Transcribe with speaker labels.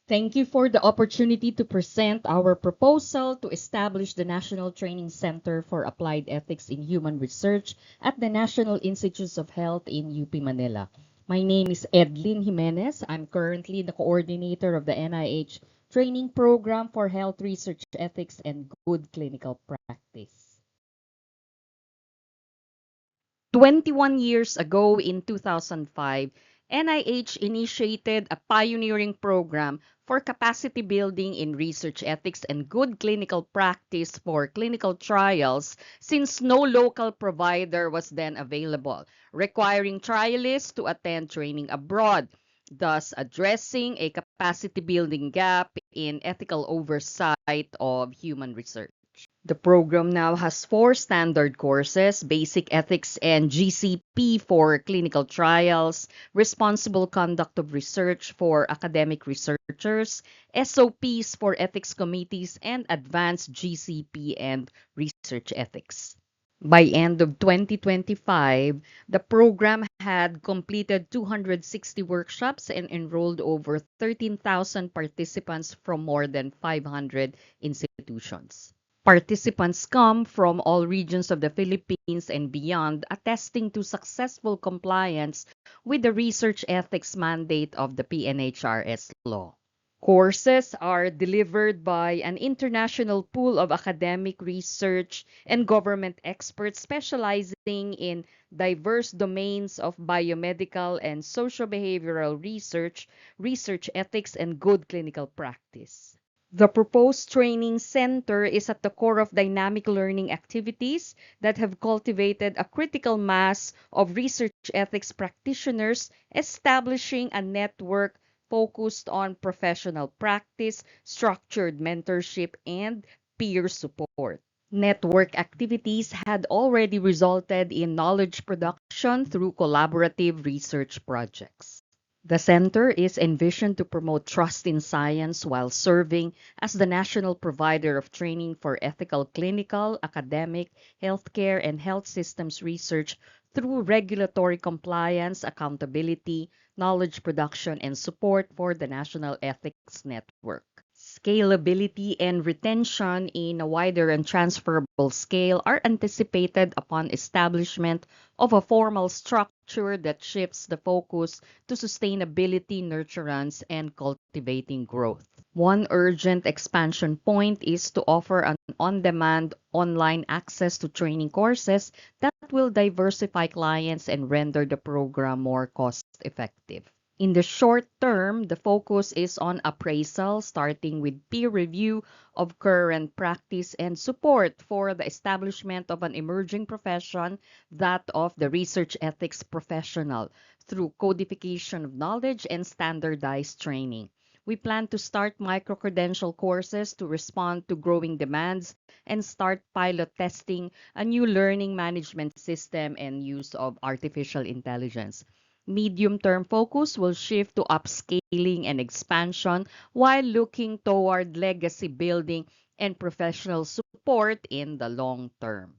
Speaker 1: Thank you for the opportunity to present our proposal to establish the National Training Center for Applied Ethics in Human Research at the National Institutes of Health in UP Manila. My name is Edlin Jimenez. I'm currently the coordinator of the NIH Training Program for Health Research Ethics and Good Clinical Practice. 21 years ago in 2005, NIH initiated a pioneering program for capacity building in research ethics and good clinical practice for clinical trials since no local provider was then available, requiring trialists to attend training abroad, thus addressing a capacity building gap in ethical oversight of human research. The program now has 4 standard courses: Basic Ethics and GCP for clinical trials, Responsible Conduct of Research for academic researchers, SOPs for ethics committees, and Advanced GCP and Research Ethics. By end of 2025, the program had completed 260 workshops and enrolled over 13,000 participants from more than 500 institutions. Participants come from all regions of the Philippines and beyond, attesting to successful compliance with the research ethics mandate of the PNHRS law. Courses are delivered by an international pool of academic research and government experts specializing in diverse domains of biomedical and socio-behavioral research, research ethics, and good clinical practice. The proposed training center is at the core of dynamic learning activities that have cultivated a critical mass of research ethics practitioners, establishing a network focused on professional practice, structured mentorship, and peer support. Network activities had already resulted in knowledge production through collaborative research projects. The center is envisioned to promote trust in science while serving as the national provider of training for ethical clinical, academic, healthcare, and health systems research through regulatory compliance, accountability, knowledge production, and support for the National Ethics Network. Scalability and retention in a wider and transferable scale are anticipated upon establishment of a formal structure that shifts the focus to sustainability, nurturance, and cultivating growth. One urgent expansion point is to offer an on-demand online access to training courses that will diversify clients and render the program more cost-effective. In the short term, the focus is on appraisal, starting with peer review of current practice and support for the establishment of an emerging profession, that of the research ethics professional, through codification of knowledge and standardized training. We plan to start micro-credential courses to respond to growing demands and start pilot testing a new learning management system and use of artificial intelligence. Medium-term focus will shift to upscaling and expansion while looking toward legacy building and professional support in the long term.